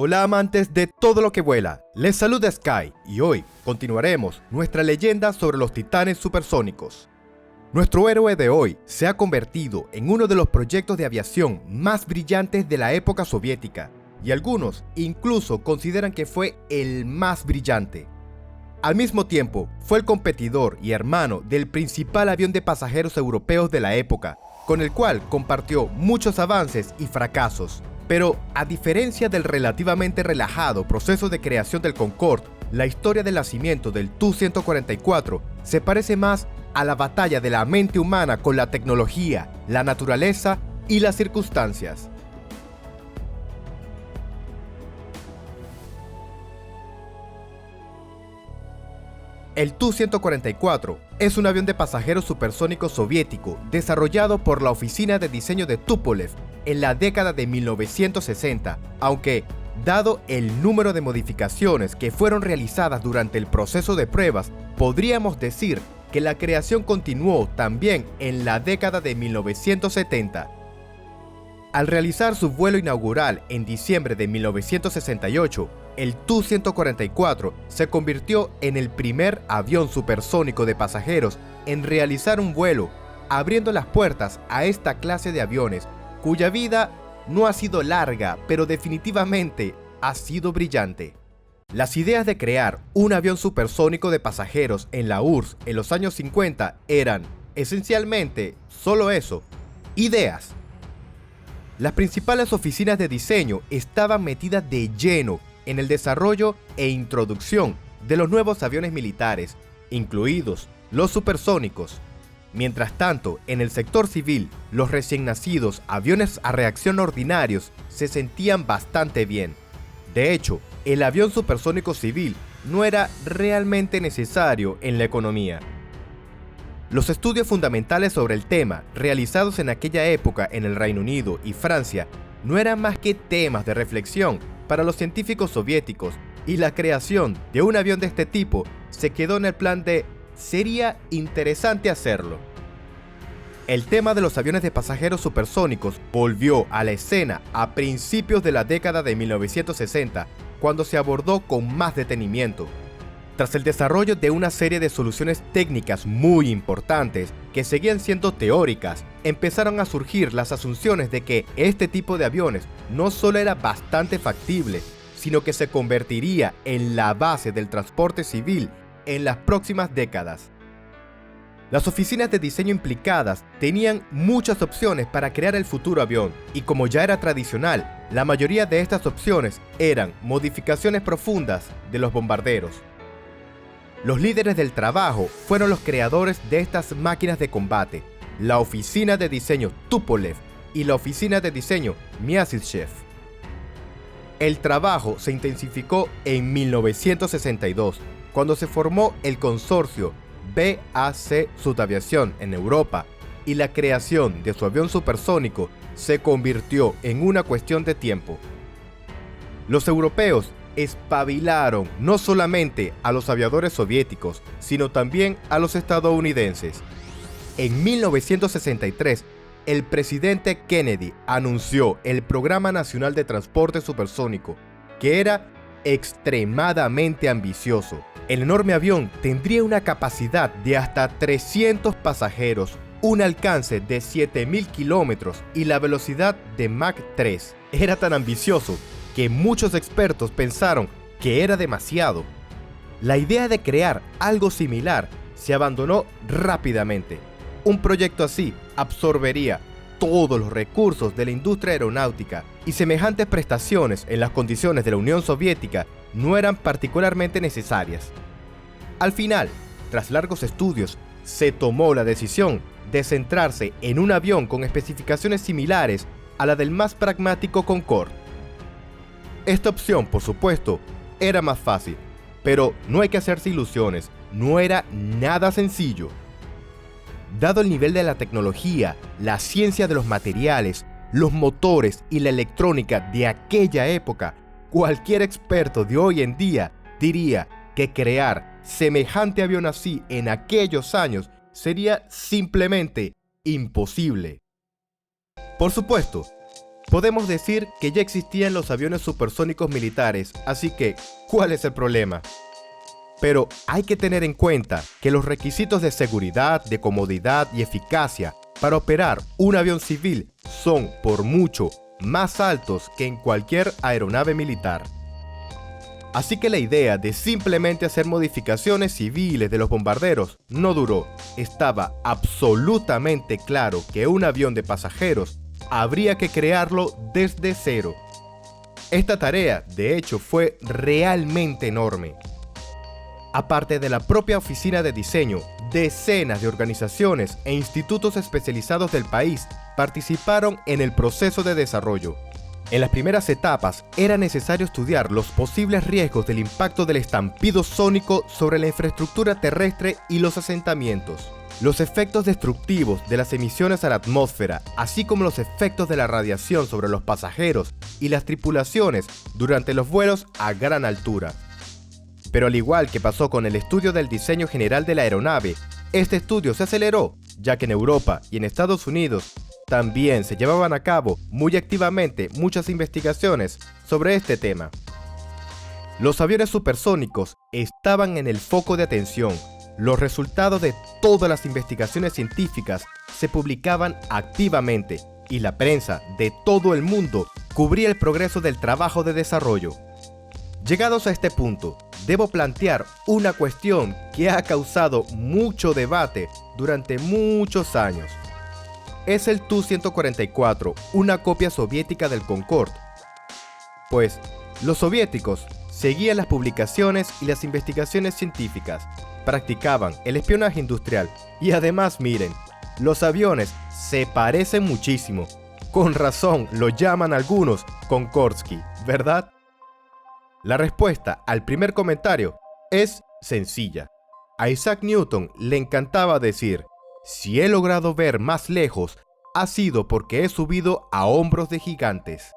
Hola amantes de todo lo que vuela, les saluda Sky y hoy continuaremos nuestra leyenda sobre los titanes supersónicos. Nuestro héroe de hoy se ha convertido en uno de los proyectos de aviación más brillantes de la época soviética y algunos incluso consideran que fue el más brillante. Al mismo tiempo, fue el competidor y hermano del principal avión de pasajeros europeos de la época, con el cual compartió muchos avances y fracasos. Pero, a diferencia del relativamente relajado proceso de creación del Concorde, la historia del nacimiento del Tu-144 se parece más a la batalla de la mente humana con la tecnología, la naturaleza y las circunstancias. El Tu-144 es un avión de pasajeros supersónico soviético desarrollado por la oficina de diseño de Tupolev en la década de 1960, aunque, dado el número de modificaciones que fueron realizadas durante el proceso de pruebas, podríamos decir que la creación continuó también en la década de 1970. Al realizar su vuelo inaugural en diciembre de 1968, el Tu-144 se convirtió en el primer avión supersónico de pasajeros en realizar un vuelo, abriendo las puertas a esta clase de aviones, cuya vida no ha sido larga, pero definitivamente ha sido brillante. Las ideas de crear un avión supersónico de pasajeros en la URSS en los años 50 eran, esencialmente, solo eso: ideas. Las principales oficinas de diseño estaban metidas de lleno en el desarrollo e introducción de los nuevos aviones militares, incluidos los supersónicos. Mientras tanto, en el sector civil, los recién nacidos aviones a reacción ordinarios se sentían bastante bien. De hecho, el avión supersónico civil no era realmente necesario en la economía. Los estudios fundamentales sobre el tema, realizados en aquella época en el Reino Unido y Francia, no eran más que temas de reflexión para los científicos soviéticos, y la creación de un avión de este tipo se quedó en el plan de «sería interesante hacerlo». El tema de los aviones de pasajeros supersónicos volvió a la escena a principios de la década de 1960, cuando se abordó con más detenimiento. Tras el desarrollo de una serie de soluciones técnicas muy importantes que seguían siendo teóricas, empezaron a surgir las asunciones de que este tipo de aviones no solo era bastante factible, sino que se convertiría en la base del transporte civil en las próximas décadas. Las oficinas de diseño implicadas tenían muchas opciones para crear el futuro avión, y como ya era tradicional, la mayoría de estas opciones eran modificaciones profundas de los bombarderos. Los líderes del trabajo fueron los creadores de estas máquinas de combate, la oficina de diseño Tupolev y la oficina de diseño Myasishchev. El trabajo se intensificó en 1962, cuando se formó el consorcio BAC Sudaviación en Europa, y la creación de su avión supersónico se convirtió en una cuestión de tiempo. Los europeos espabilaron no solamente a los aviadores soviéticos, sino también a los estadounidenses. En 1963, el presidente Kennedy anunció el Programa Nacional de Transporte Supersónico, que era extremadamente ambicioso. El enorme avión tendría una capacidad de hasta 300 pasajeros, un alcance de 7.000 kilómetros y la velocidad de Mach 3. Era tan ambicioso que muchos expertos pensaron que era demasiado. La idea de crear algo similar se abandonó rápidamente. Un proyecto así absorbería todos los recursos de la industria aeronáutica, y semejantes prestaciones en las condiciones de la Unión Soviética no eran particularmente necesarias. Al final, tras largos estudios, se tomó la decisión de centrarse en un avión con especificaciones similares a la del más pragmático Concorde. Esta opción, por supuesto, era más fácil, pero no hay que hacerse ilusiones, no era nada sencillo. Dado el nivel de la tecnología, la ciencia de los materiales, los motores y la electrónica de aquella época, cualquier experto de hoy en día diría que crear semejante avión así en aquellos años sería simplemente imposible. Por supuesto, Podemos decir que ya existían los aviones supersónicos militares, así que, ¿cuál es el problema? Pero hay que tener en cuenta que los requisitos de seguridad, de comodidad y eficacia para operar un avión civil son, por mucho, más altos que en cualquier aeronave militar. Así que la idea de simplemente hacer modificaciones civiles de los bombarderos no duró. Estaba absolutamente claro que un avión de pasajeros habría que crearlo desde cero. Esta tarea, de hecho, fue realmente enorme. Aparte de la propia oficina de diseño, decenas de organizaciones e institutos especializados del país participaron en el proceso de desarrollo. En las primeras etapas era necesario estudiar los posibles riesgos del impacto del estampido sónico sobre la infraestructura terrestre y los asentamientos, los efectos destructivos de las emisiones a la atmósfera, así como los efectos de la radiación sobre los pasajeros y las tripulaciones durante los vuelos a gran altura. Pero al igual que pasó con el estudio del diseño general de la aeronave, este estudio se aceleró, ya que en Europa y en Estados Unidos también se llevaban a cabo muy activamente muchas investigaciones sobre este tema. Los aviones supersónicos estaban en el foco de atención. Los resultados de todas las investigaciones científicas se publicaban activamente y la prensa de todo el mundo cubría el progreso del trabajo de desarrollo. Llegados a este punto, debo plantear una cuestión que ha causado mucho debate durante muchos años. ¿Es el Tu-144 una copia soviética del Concorde? Pues, los soviéticos seguían las publicaciones y las investigaciones científicas, practicaban el espionaje industrial y además miren, los aviones se parecen muchísimo. Con razón lo llaman algunos Konkordsky, ¿verdad? La respuesta al primer comentario es sencilla. A Isaac Newton le encantaba decir: si he logrado ver más lejos, ha sido porque he subido a hombros de gigantes.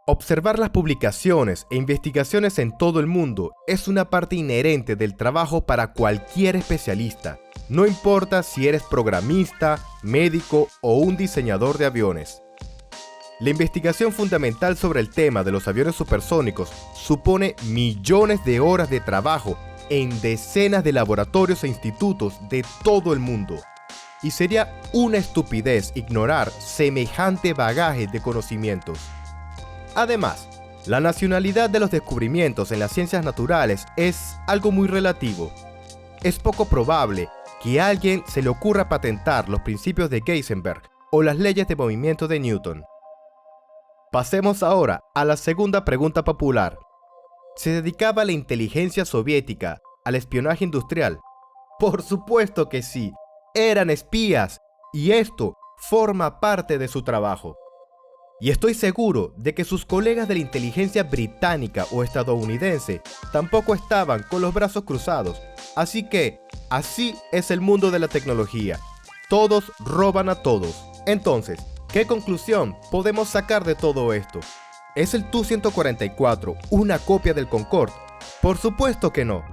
Observar las publicaciones e investigaciones en todo el mundo es una parte inherente del trabajo para cualquier especialista. No importa si eres programista, médico o un diseñador de aviones. La investigación fundamental sobre el tema de los aviones supersónicos supone millones de horas de trabajo en decenas de laboratorios e institutos de todo el mundo. Y sería una estupidez ignorar semejante bagaje de conocimientos. Además, la nacionalidad de los descubrimientos en las ciencias naturales es algo muy relativo. Es poco probable que a alguien se le ocurra patentar los principios de Heisenberg o las leyes de movimiento de Newton. Pasemos ahora a la segunda pregunta popular. ¿Se dedicaba la inteligencia soviética al espionaje industrial? Por supuesto que sí, eran espías y esto forma parte de su trabajo. Y estoy seguro de que sus colegas de la inteligencia británica o estadounidense tampoco estaban con los brazos cruzados. Así que, así es el mundo de la tecnología. Todos roban a todos. Entonces, ¿qué conclusión podemos sacar de todo esto? ¿Es el Tu-144 una copia del Concorde? Por supuesto que no.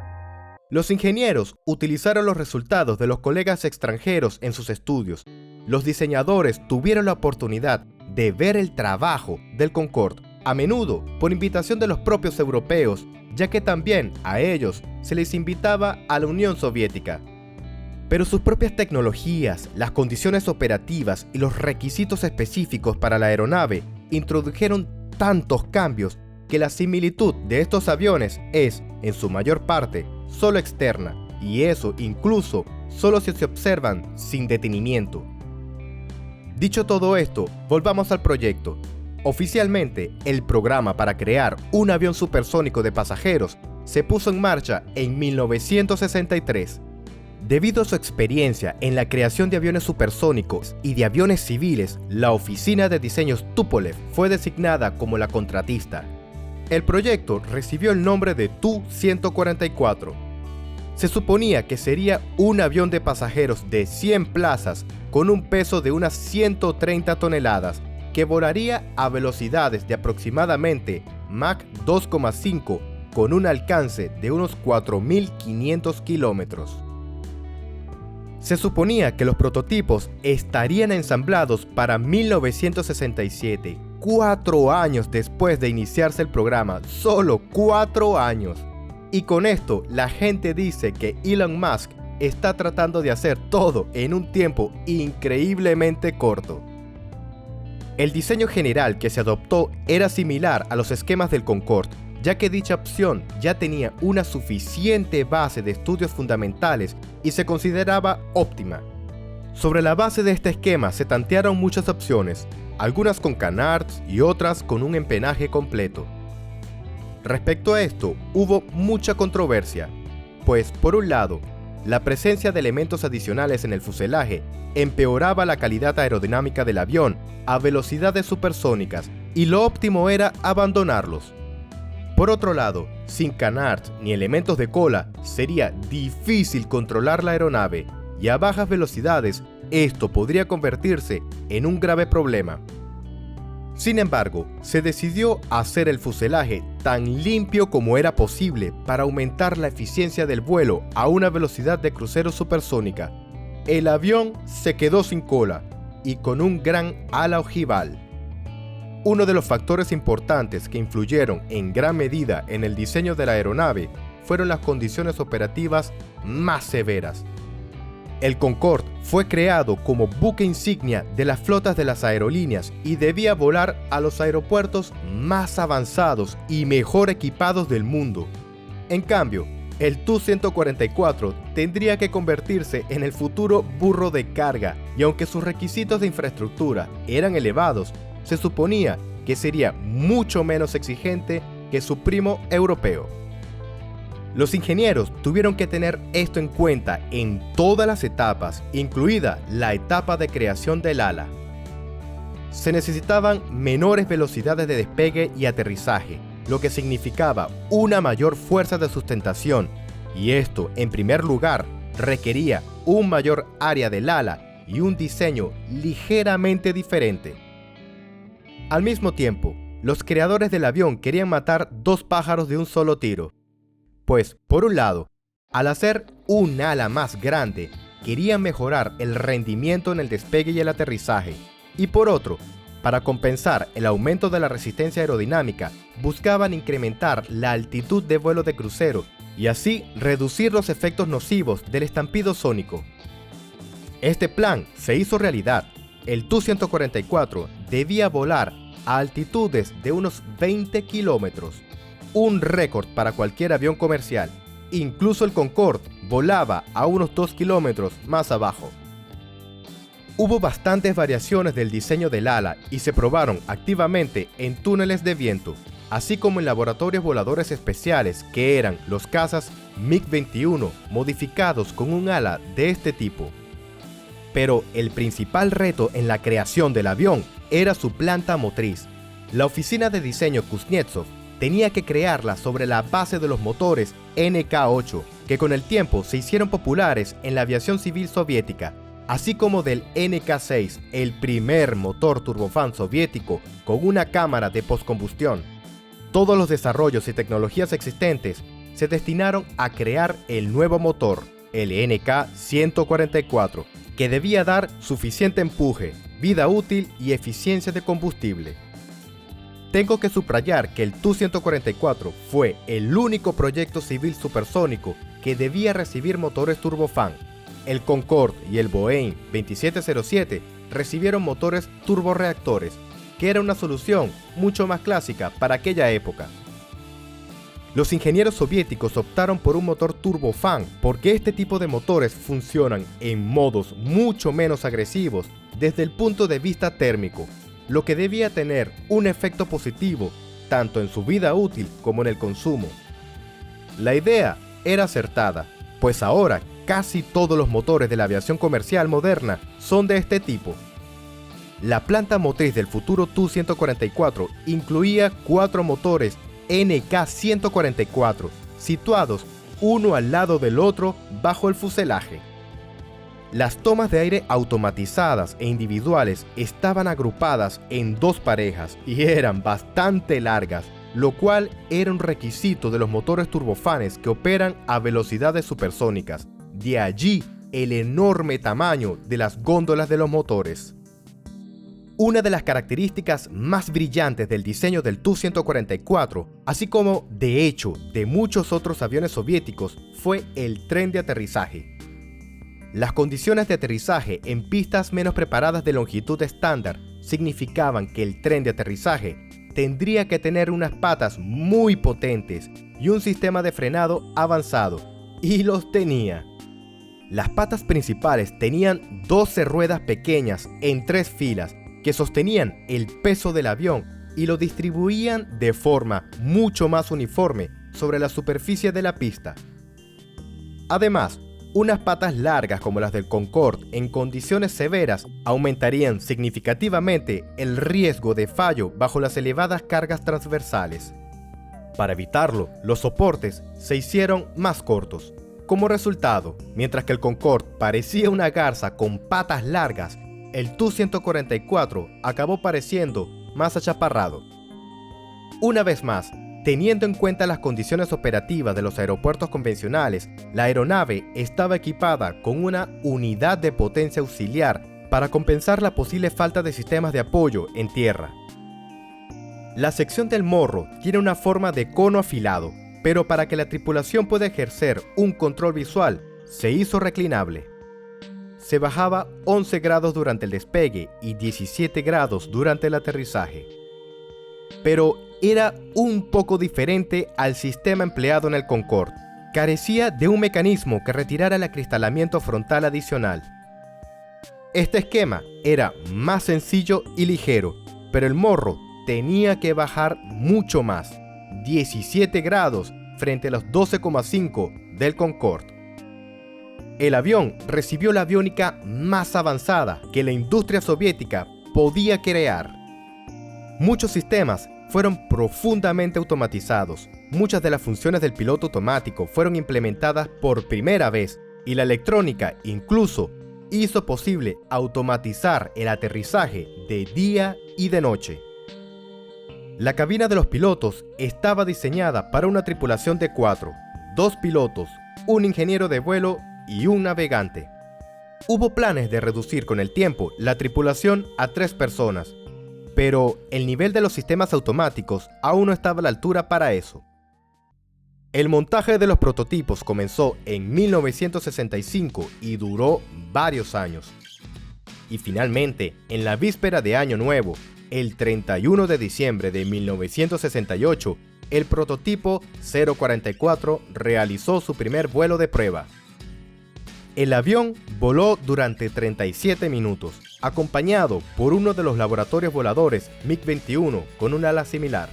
Los ingenieros utilizaron los resultados de los colegas extranjeros en sus estudios. Los diseñadores tuvieron la oportunidad de ver el trabajo del Concorde, a menudo por invitación de los propios europeos, ya que también a ellos se les invitaba a la Unión Soviética. Pero sus propias tecnologías, las condiciones operativas y los requisitos específicos para la aeronave introdujeron tantos cambios que la similitud de estos aviones es, en su mayor parte, solo externa, y eso incluso solo si se observan sin detenimiento. Dicho todo esto, volvamos al proyecto. Oficialmente, el programa para crear un avión supersónico de pasajeros se puso en marcha en 1963. Debido a su experiencia en la creación de aviones supersónicos y de aviones civiles, la oficina de diseños Tupolev fue designada como la contratista. El proyecto recibió el nombre de Tu-144. Se suponía que sería un avión de pasajeros de 100 plazas con un peso de unas 130 toneladas que volaría a velocidades de aproximadamente Mach 2,5 con un alcance de unos 4.500 kilómetros. Se suponía que los prototipos estarían ensamblados para 1967, 4 años después de iniciarse el programa, solo 4 años. Y con esto, la gente dice que Elon Musk está tratando de hacer todo en un tiempo increíblemente corto. El diseño general que se adoptó era similar a los esquemas del Concorde, ya que dicha opción ya tenía una suficiente base de estudios fundamentales y se consideraba óptima. Sobre la base de este esquema se tantearon muchas opciones, algunas con canards y otras con un empenaje completo. Respecto a esto, hubo mucha controversia, pues por un lado, la presencia de elementos adicionales en el fuselaje empeoraba la calidad aerodinámica del avión a velocidades supersónicas y lo óptimo era abandonarlos. Por otro lado, sin canards ni elementos de cola, sería difícil controlar la aeronave y a bajas velocidades esto podría convertirse en un grave problema. Sin embargo, se decidió hacer el fuselaje tan limpio como era posible para aumentar la eficiencia del vuelo a una velocidad de crucero supersónica. El avión se quedó sin cola y con un gran ala ojival. Uno de los factores importantes que influyeron en gran medida en el diseño de la aeronave fueron las condiciones operativas más severas. El Concorde fue creado como buque insignia de las flotas de las aerolíneas y debía volar a los aeropuertos más avanzados y mejor equipados del mundo. En cambio, el Tu-144 tendría que convertirse en el futuro burro de carga, y aunque sus requisitos de infraestructura eran elevados, se suponía que sería mucho menos exigente que su primo europeo. Los ingenieros tuvieron que tener esto en cuenta en todas las etapas, incluida la etapa de creación del ala. Se necesitaban menores velocidades de despegue y aterrizaje, lo que significaba una mayor fuerza de sustentación, y esto, en primer lugar, requería un mayor área del ala y un diseño ligeramente diferente. Al mismo tiempo, los creadores del avión querían matar 2 pájaros de un solo tiro. Pues, por un lado, al hacer un ala más grande, querían mejorar el rendimiento en el despegue y el aterrizaje, y por otro, para compensar el aumento de la resistencia aerodinámica, buscaban incrementar la altitud de vuelo de crucero y así reducir los efectos nocivos del estampido sónico. Este plan se hizo realidad. El Tu-144 debía volar a altitudes de unos 20 kilómetros, un récord para cualquier avión comercial. Incluso el Concorde volaba a unos 2 kilómetros más abajo. Hubo bastantes variaciones del diseño del ala y se probaron activamente en túneles de viento, así como en laboratorios voladores especiales que eran los cazas MiG-21 modificados con un ala de este tipo. Pero el principal reto en la creación del avión era su planta motriz. La oficina de diseño Kuznetsov tenía que crearla sobre la base de los motores NK-8, que con el tiempo se hicieron populares en la aviación civil soviética, así como del NK-6, el primer motor turbofán soviético con una cámara de postcombustión. Todos los desarrollos y tecnologías existentes se destinaron a crear el nuevo motor, el NK-144, que debía dar suficiente empuje, vida útil y eficiencia de combustible. Tengo que subrayar que el Tu-144 fue el único proyecto civil supersónico que debía recibir motores turbofán. El Concorde y el Boeing 2707 recibieron motores turborreactores, que era una solución mucho más clásica para aquella época. Los ingenieros soviéticos optaron por un motor turbofán porque este tipo de motores funcionan en modos mucho menos agresivos desde el punto de vista térmico, lo que debía tener un efecto positivo tanto en su vida útil como en el consumo. La idea era acertada, pues ahora casi todos los motores de la aviación comercial moderna son de este tipo. La planta motriz del futuro Tu-144 incluía 4 motores NK-144, situados uno al lado del otro bajo el fuselaje. Las tomas de aire automatizadas e individuales estaban agrupadas en 2 parejas y eran bastante largas, lo cual era un requisito de los motores turbofanes que operan a velocidades supersónicas. De allí el enorme tamaño de las góndolas de los motores. Una de las características más brillantes del diseño del Tu-144, así como, de hecho, de muchos otros aviones soviéticos, fue el tren de aterrizaje. Las condiciones de aterrizaje en pistas menos preparadas de longitud estándar significaban que el tren de aterrizaje tendría que tener unas patas muy potentes y un sistema de frenado avanzado, y los tenía. Las patas principales tenían 12 ruedas pequeñas en 3 filas que sostenían el peso del avión y lo distribuían de forma mucho más uniforme sobre la superficie de la pista. Además, unas patas largas como las del Concorde en condiciones severas aumentarían significativamente el riesgo de fallo bajo las elevadas cargas transversales. Para evitarlo, los soportes se hicieron más cortos. Como resultado, mientras que el Concorde parecía una garza con patas largas, el Tu-144 acabó pareciendo más achaparrado. Una vez más, teniendo en cuenta las condiciones operativas de los aeropuertos convencionales, la aeronave estaba equipada con una unidad de potencia auxiliar para compensar la posible falta de sistemas de apoyo en tierra. La sección del morro tiene una forma de cono afilado, pero para que la tripulación pueda ejercer un control visual, se hizo reclinable. Se bajaba 11 grados durante el despegue y 17 grados durante el aterrizaje. Pero era un poco diferente al sistema empleado en el Concorde. Carecía de un mecanismo que retirara el acristalamiento frontal adicional. Este esquema era más sencillo y ligero, pero el morro tenía que bajar mucho más, 17 grados frente a los 12,5 del Concorde. El avión recibió la aviónica más avanzada que la industria soviética podía crear. Muchos sistemas fueron profundamente automatizados. Muchas de las funciones del piloto automático fueron implementadas por primera vez y la electrónica incluso hizo posible automatizar el aterrizaje de día y de noche. La cabina de los pilotos estaba diseñada para una tripulación de 4, 2 pilotos, un ingeniero de vuelo y un navegante. Hubo planes de reducir con el tiempo la tripulación a 3 personas, pero el nivel de los sistemas automáticos aún no estaba a la altura para eso. El montaje de los prototipos comenzó en 1965 y duró varios años. Y finalmente, en la víspera de Año Nuevo, el 31 de diciembre de 1968, el prototipo 044 realizó su primer vuelo de prueba. El avión voló durante 37 minutos, acompañado por uno de los laboratorios voladores MiG-21 con un ala similar.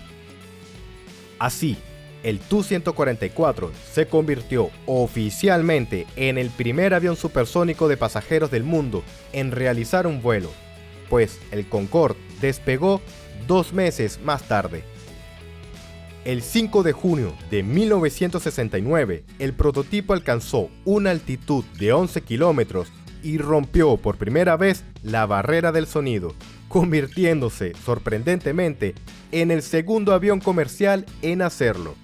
Así, el Tu-144 se convirtió oficialmente en el primer avión supersónico de pasajeros del mundo en realizar un vuelo, pues el Concorde despegó 2 meses más tarde. El 5 de junio de 1969, el prototipo alcanzó una altitud de 11 kilómetros y rompió por primera vez la barrera del sonido, convirtiéndose sorprendentemente en el segundo avión comercial en hacerlo.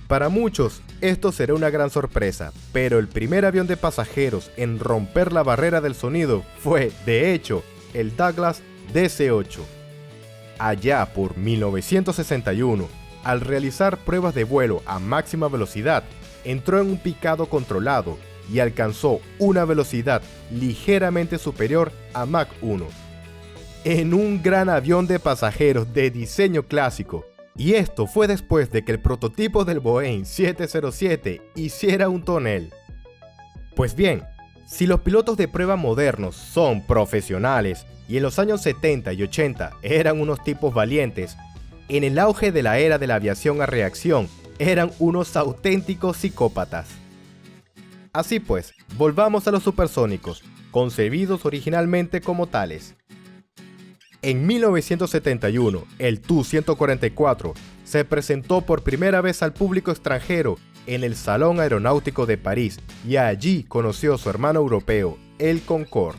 Para muchos, esto será una gran sorpresa, pero el primer avión de pasajeros en romper la barrera del sonido fue, de hecho, el Douglas DC-8. Allá por 1961, al realizar pruebas de vuelo a máxima velocidad, entró en un picado controlado y alcanzó una velocidad ligeramente superior a Mach 1. En un gran avión de pasajeros de diseño clásico, y esto fue después de que el prototipo del Boeing 707 hiciera un tonel. Pues bien, si los pilotos de prueba modernos son profesionales y en los años 70 y 80 eran unos tipos valientes, en el auge de la era de la aviación a reacción eran unos auténticos psicópatas. Así pues, volvamos a los supersónicos, concebidos originalmente como tales. En 1971, el Tu-144 se presentó por primera vez al público extranjero en el Salón Aeronáutico de París y allí conoció a su hermano europeo, el Concorde.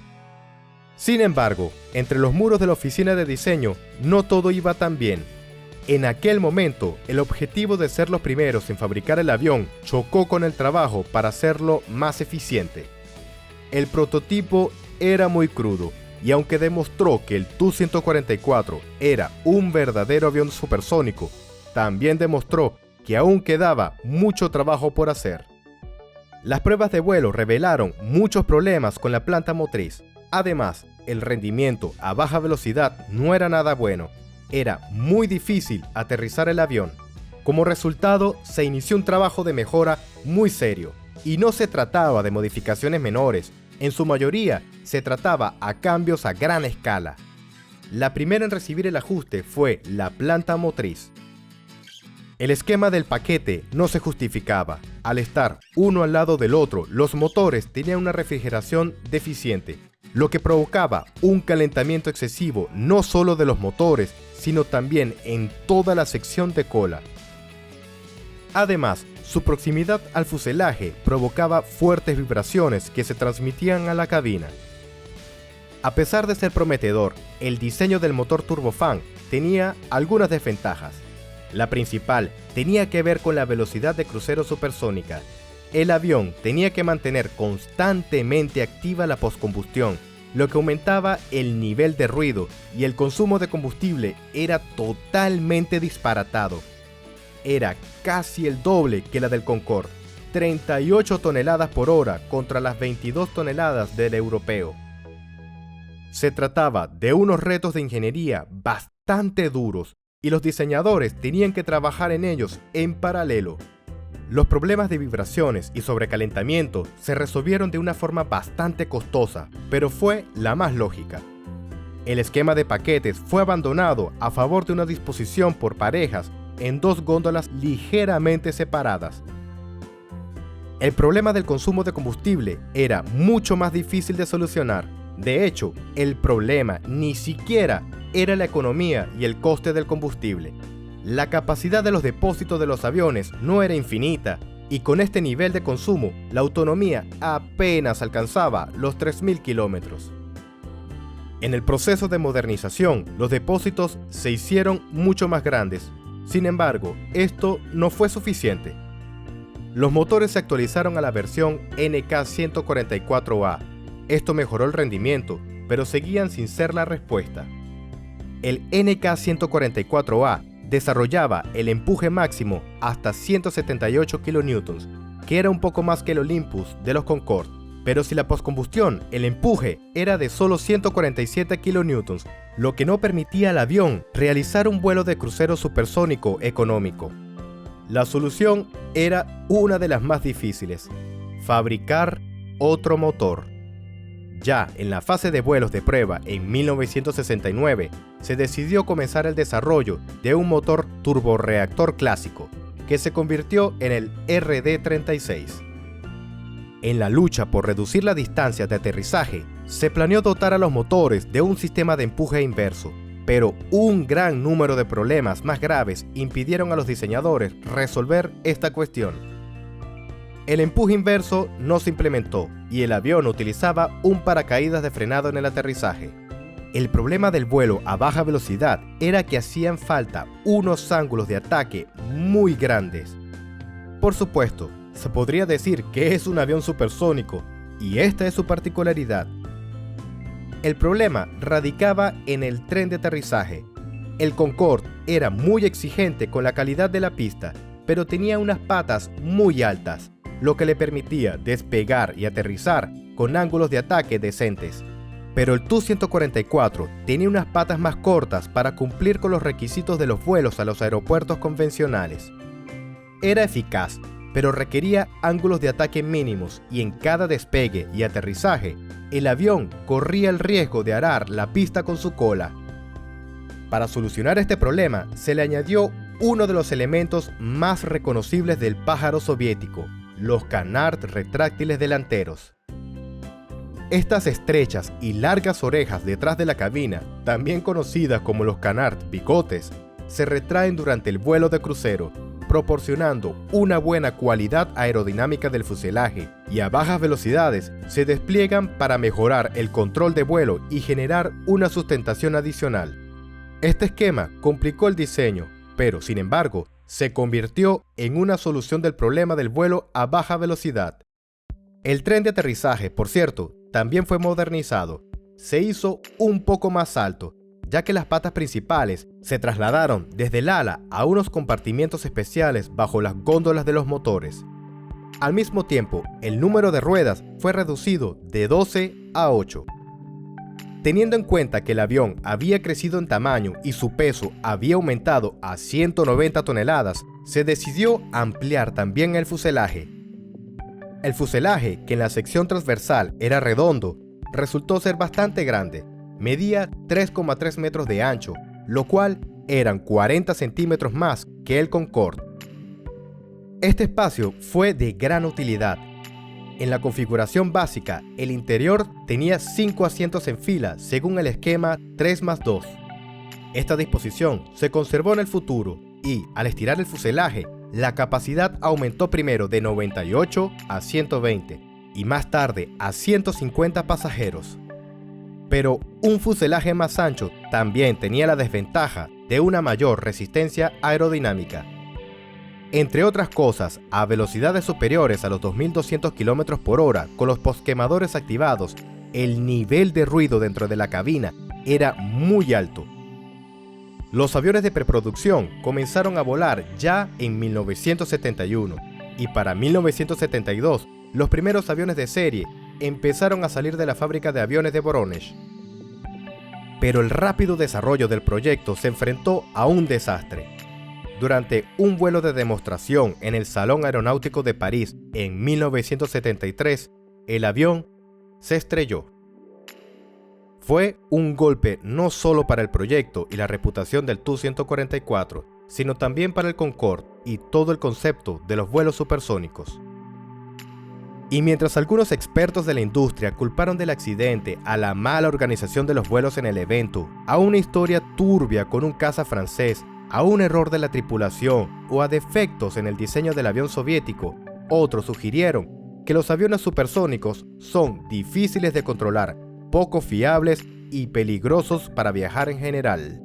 Sin embargo, entre los muros de la oficina de diseño no todo iba tan bien. En aquel momento, el objetivo de ser los primeros en fabricar el avión chocó con el trabajo para hacerlo más eficiente. El prototipo era muy crudo y aunque demostró que el Tu-144 era un verdadero avión supersónico, también demostró que aún quedaba mucho trabajo por hacer. Las pruebas de vuelo revelaron muchos problemas con la planta motriz. Además, el rendimiento a baja velocidad no era nada bueno. Era muy difícil aterrizar el avión. Como resultado, se inició un trabajo de mejora muy serio, y no se trataba de modificaciones menores. En su mayoría, se trataba a cambios a gran escala. La primera en recibir el ajuste fue la planta motriz. El esquema del paquete no se justificaba. Al estar uno al lado del otro, los motores tenían una refrigeración deficiente, lo que provocaba un calentamiento excesivo no solo de los motores, sino también en toda la sección de cola. Además, su proximidad al fuselaje provocaba fuertes vibraciones que se transmitían a la cabina. A pesar de ser prometedor, el diseño del motor turbofán tenía algunas desventajas. La principal tenía que ver con la velocidad de crucero supersónica. El avión tenía que mantener constantemente activa la postcombustión, lo que aumentaba el nivel de ruido, y el consumo de combustible era totalmente disparatado. Era casi el doble que la del Concorde, 38 toneladas por hora contra las 22 toneladas del europeo. Se trataba de unos retos de ingeniería bastante duros, y los diseñadores tenían que trabajar en ellos en paralelo. Los problemas de vibraciones y sobrecalentamiento se resolvieron de una forma bastante costosa, pero fue la más lógica. El esquema de paquetes fue abandonado a favor de una disposición por parejas en dos góndolas ligeramente separadas. El problema del consumo de combustible era mucho más difícil de solucionar. De hecho, el problema ni siquiera era la economía y el coste del combustible. La capacidad de los depósitos de los aviones no era infinita, y con este nivel de consumo, la autonomía apenas alcanzaba los 3.000 kilómetros. En el proceso de modernización, los depósitos se hicieron mucho más grandes. Sin embargo, esto no fue suficiente. Los motores se actualizaron a la versión NK144A. Esto mejoró el rendimiento, pero seguían sin ser la respuesta. El NK144A desarrollaba el empuje máximo hasta 178 kN, que era un poco más que el Olympus de los Concorde, pero si la postcombustión, el empuje era de solo 147 kN, lo que no permitía al avión realizar un vuelo de crucero supersónico económico. La solución era una de las más difíciles: fabricar otro motor. Ya en la fase de vuelos de prueba en 1969, se decidió comenzar el desarrollo de un motor turborreactor clásico, que se convirtió en el RD-36. En la lucha por reducir la distancia de aterrizaje, se planeó dotar a los motores de un sistema de empuje inverso, pero un gran número de problemas más graves impidieron a los diseñadores resolver esta cuestión. El empuje inverso no se implementó y el avión utilizaba un paracaídas de frenado en el aterrizaje. El problema del vuelo a baja velocidad era que hacían falta unos ángulos de ataque muy grandes. Por supuesto, se podría decir que es un avión supersónico, y esta es su particularidad. El problema radicaba en el tren de aterrizaje. El Concorde era muy exigente con la calidad de la pista, pero tenía unas patas muy altas, lo que le permitía despegar y aterrizar con ángulos de ataque decentes. Pero el Tu-144 tenía unas patas más cortas para cumplir con los requisitos de los vuelos a los aeropuertos convencionales. Era eficaz, pero requería ángulos de ataque mínimos, y en cada despegue y aterrizaje, el avión corría el riesgo de arar la pista con su cola. Para solucionar este problema, se le añadió uno de los elementos más reconocibles del pájaro soviético: los canards retráctiles delanteros. Estas estrechas y largas orejas detrás de la cabina, también conocidas como los canards bigotes, se retraen durante el vuelo de crucero, proporcionando una buena cualidad aerodinámica del fuselaje, y a bajas velocidades se despliegan para mejorar el control de vuelo y generar una sustentación adicional. Este esquema complicó el diseño, pero sin embargo, se convirtió en una solución del problema del vuelo a baja velocidad. El tren de aterrizaje, por cierto, también fue modernizado. se hizo un poco más alto, ya que las patas principales se trasladaron desde el ala a unos compartimientos especiales bajo las góndolas de los motores. Al mismo tiempo, el número de ruedas fue reducido de 12 a 8. Teniendo en cuenta que el avión había crecido en tamaño y su peso había aumentado a 190 toneladas, se decidió ampliar también el fuselaje. El fuselaje, que en la sección transversal era redondo, resultó ser bastante grande. Medía 3,3 metros de ancho, lo cual eran 40 centímetros más que el Concorde. Este espacio fue de gran utilidad. En la configuración básica, el interior tenía 5 asientos en fila según el esquema 3+2. Esta disposición se conservó en el futuro y, al estirar el fuselaje, la capacidad aumentó primero de 98 a 120 y más tarde a 150 pasajeros. Pero un fuselaje más ancho también tenía la desventaja de una mayor resistencia aerodinámica. Entre otras cosas, a velocidades superiores a los 2.200 km por hora con los postquemadores activados, el nivel de ruido dentro de la cabina era muy alto. Los aviones de preproducción comenzaron a volar ya en 1971 y para 1972 los primeros aviones de serie empezaron a salir de la fábrica de aviones de Voronezh. Pero el rápido desarrollo del proyecto se enfrentó a un desastre. Durante un vuelo de demostración en el Salón Aeronáutico de París en 1973, el avión se estrelló. Fue un golpe no solo para el proyecto y la reputación del Tu-144, sino también para el Concorde y todo el concepto de los vuelos supersónicos. Y mientras algunos expertos de la industria culparon del accidente a la mala organización de los vuelos en el evento, a una historia turbia con un caza francés, a un error de la tripulación o a defectos en el diseño del avión soviético, otros sugirieron que los aviones supersónicos son difíciles de controlar, poco fiables y peligrosos para viajar en general.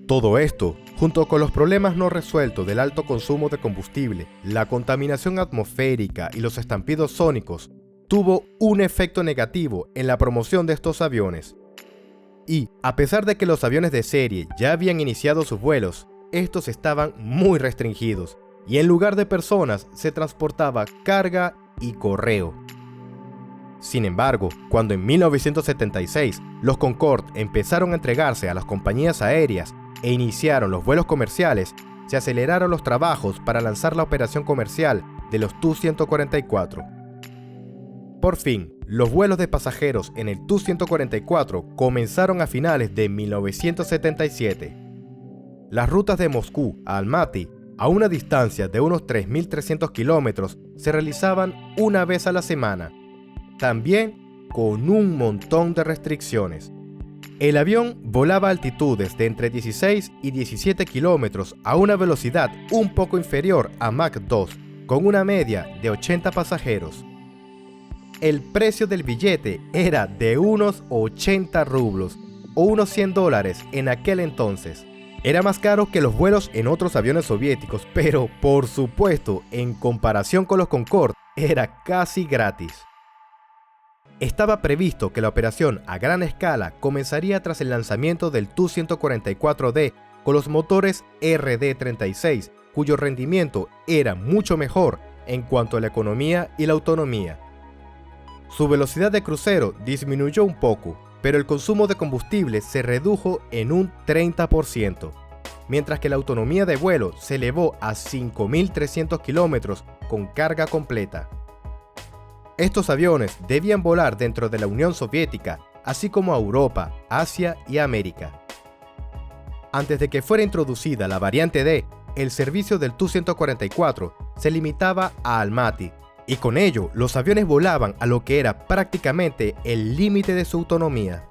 Todo esto, junto con los problemas no resueltos del alto consumo de combustible, la contaminación atmosférica y los estampidos sónicos, tuvo un efecto negativo en la promoción de estos aviones. Y, a pesar de que los aviones de serie ya habían iniciado sus vuelos, estos estaban muy restringidos y en lugar de personas se transportaba carga y correo. Sin embargo, cuando en 1976 los Concorde empezaron a entregarse a las compañías aéreas e iniciaron los vuelos comerciales, se aceleraron los trabajos para lanzar la operación comercial de los Tu-144. Por fin, los vuelos de pasajeros en el Tu-144 comenzaron a finales de 1977. Las rutas de Moscú a Almaty, a una distancia de unos 3.300 kilómetros, se realizaban una vez a la semana, también con un montón de restricciones. El avión volaba a altitudes de entre 16 y 17 kilómetros a una velocidad un poco inferior a Mach 2, con una media de 80 pasajeros. El precio del billete era de unos 80 rublos o unos $100 en aquel entonces. Era más caro que los vuelos en otros aviones soviéticos, pero por supuesto, en comparación con los Concorde, era casi gratis. Estaba previsto que la operación a gran escala comenzaría tras el lanzamiento del Tu-144D con los motores RD-36, cuyo rendimiento era mucho mejor en cuanto a la economía y la autonomía. Su velocidad de crucero disminuyó un poco, pero el consumo de combustible se redujo en un 30%, mientras que la autonomía de vuelo se elevó a 5.300 kilómetros con carga completa. Estos aviones debían volar dentro de la Unión Soviética, así como a Europa, Asia y América. Antes de que fuera introducida la variante D, el servicio del Tu-144 se limitaba a Almaty, y con ello los aviones volaban a lo que era prácticamente el límite de su autonomía.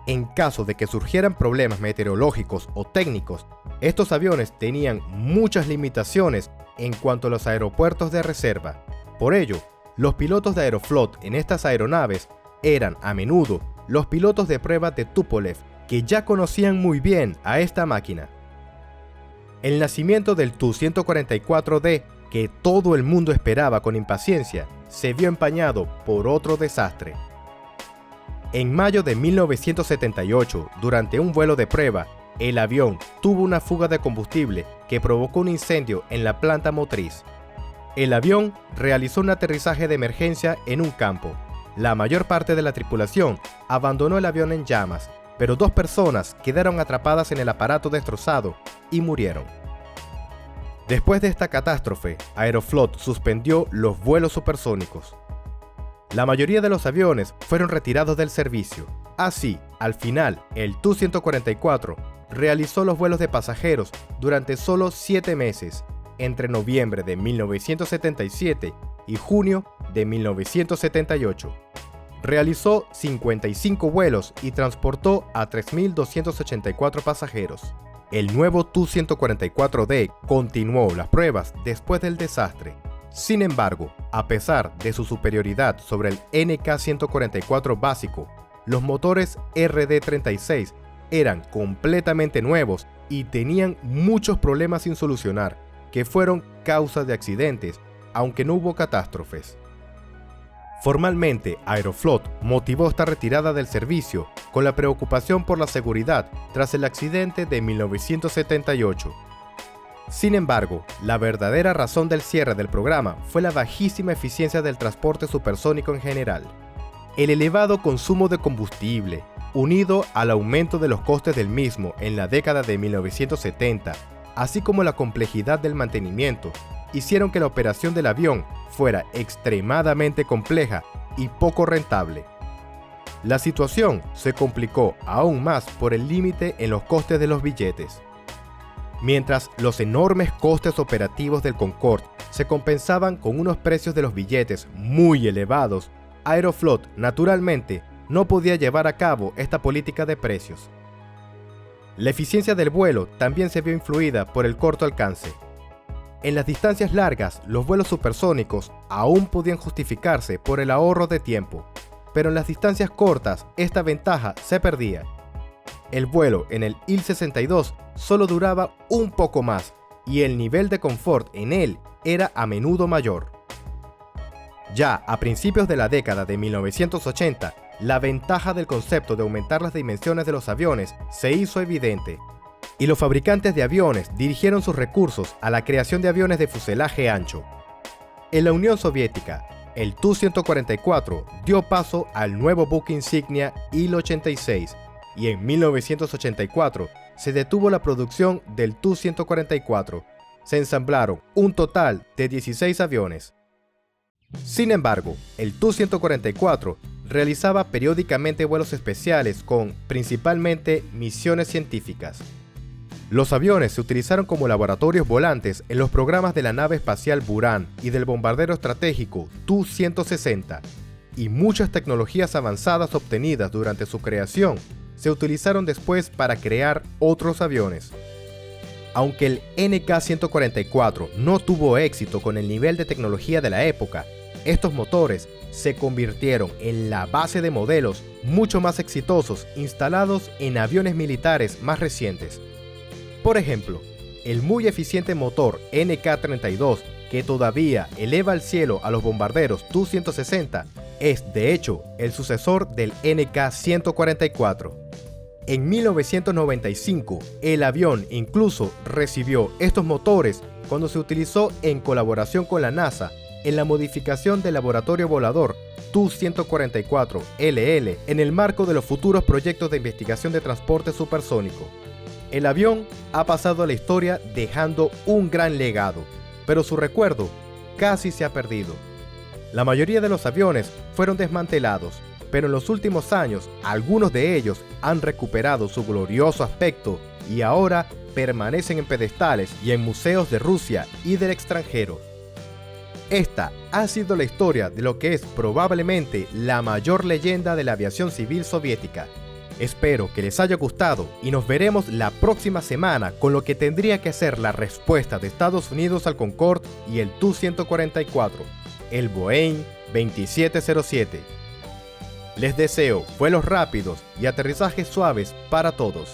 En caso de que surgieran problemas meteorológicos o técnicos, estos aviones tenían muchas limitaciones en cuanto a los aeropuertos de reserva. Por ello, los pilotos de Aeroflot en estas aeronaves eran a menudo los pilotos de prueba de Tupolev, que ya conocían muy bien a esta máquina. El nacimiento del Tu-144D, que todo el mundo esperaba con impaciencia, se vio empañado por otro desastre. En mayo de 1978, durante un vuelo de prueba, el avión tuvo una fuga de combustible que provocó un incendio en la planta motriz. El avión realizó un aterrizaje de emergencia en un campo. La mayor parte de la tripulación abandonó el avión en llamas, pero 2 personas quedaron atrapadas en el aparato destrozado y murieron. Después de esta catástrofe, Aeroflot suspendió los vuelos supersónicos. La mayoría de los aviones fueron retirados del servicio. Así, al final, el Tu-144 realizó los vuelos de pasajeros durante solo 7 meses, entre noviembre de 1977 y junio de 1978. Realizó 55 vuelos y transportó a 3.284 pasajeros. El nuevo Tu-144D continuó las pruebas después del desastre. Sin embargo, a pesar de su superioridad sobre el NK-144 básico, los motores RD-36 eran completamente nuevos y tenían muchos problemas sin solucionar, que fueron causa de accidentes, aunque no hubo catástrofes. Formalmente, Aeroflot motivó esta retirada del servicio con la preocupación por la seguridad tras el accidente de 1978. Sin embargo, la verdadera razón del cierre del programa fue la bajísima eficiencia del transporte supersónico en general. El elevado consumo de combustible, unido al aumento de los costes del mismo en la década de 1970, así como la complejidad del mantenimiento, hicieron que la operación del avión fuera extremadamente compleja y poco rentable. La situación se complicó aún más por el límite en los costes de los billetes. Mientras los enormes costes operativos del Concorde se compensaban con unos precios de los billetes muy elevados, Aeroflot, naturalmente, no podía llevar a cabo esta política de precios. La eficiencia del vuelo también se vio influida por el corto alcance. En las distancias largas, los vuelos supersónicos aún podían justificarse por el ahorro de tiempo, pero en las distancias cortas esta ventaja se perdía. El vuelo en el Il-62 solo duraba un poco más y el nivel de confort en él era a menudo mayor. Ya a principios de la década de 1980, la ventaja del concepto de aumentar las dimensiones de los aviones se hizo evidente, y los fabricantes de aviones dirigieron sus recursos a la creación de aviones de fuselaje ancho. En la Unión Soviética, el Tu-144 dio paso al nuevo buque insignia Il-86, y en 1984 se detuvo la producción del Tu-144. Se ensamblaron un total de 16 aviones. Sin embargo, el Tu-144 realizaba periódicamente vuelos especiales con, principalmente, misiones científicas. Los aviones se utilizaron como laboratorios volantes en los programas de la nave espacial Buran y del bombardero estratégico Tu-160, y muchas tecnologías avanzadas obtenidas durante su creación se utilizaron después para crear otros aviones. Aunque el NK-144 no tuvo éxito con el nivel de tecnología de la época, estos motores se convirtieron en la base de modelos mucho más exitosos instalados en aviones militares más recientes. Por ejemplo, el muy eficiente motor NK-32, que todavía eleva al cielo a los bombarderos Tu-160, es de hecho el sucesor del NK-144. En 1995, el avión incluso recibió estos motores cuando se utilizó en colaboración con la NASA en la modificación del laboratorio volador Tu-144LL en el marco de los futuros proyectos de investigación de transporte supersónico. El avión ha pasado a la historia dejando un gran legado, pero su recuerdo casi se ha perdido. La mayoría de los aviones fueron desmantelados, pero en los últimos años algunos de ellos han recuperado su glorioso aspecto y ahora permanecen en pedestales y en museos de Rusia y del extranjero. Esta ha sido la historia de lo que es probablemente la mayor leyenda de la aviación civil soviética. Espero que les haya gustado y nos veremos la próxima semana con lo que tendría que ser la respuesta de Estados Unidos al Concorde y el Tu-144, el Boeing 2707. Les deseo vuelos rápidos y aterrizajes suaves para todos.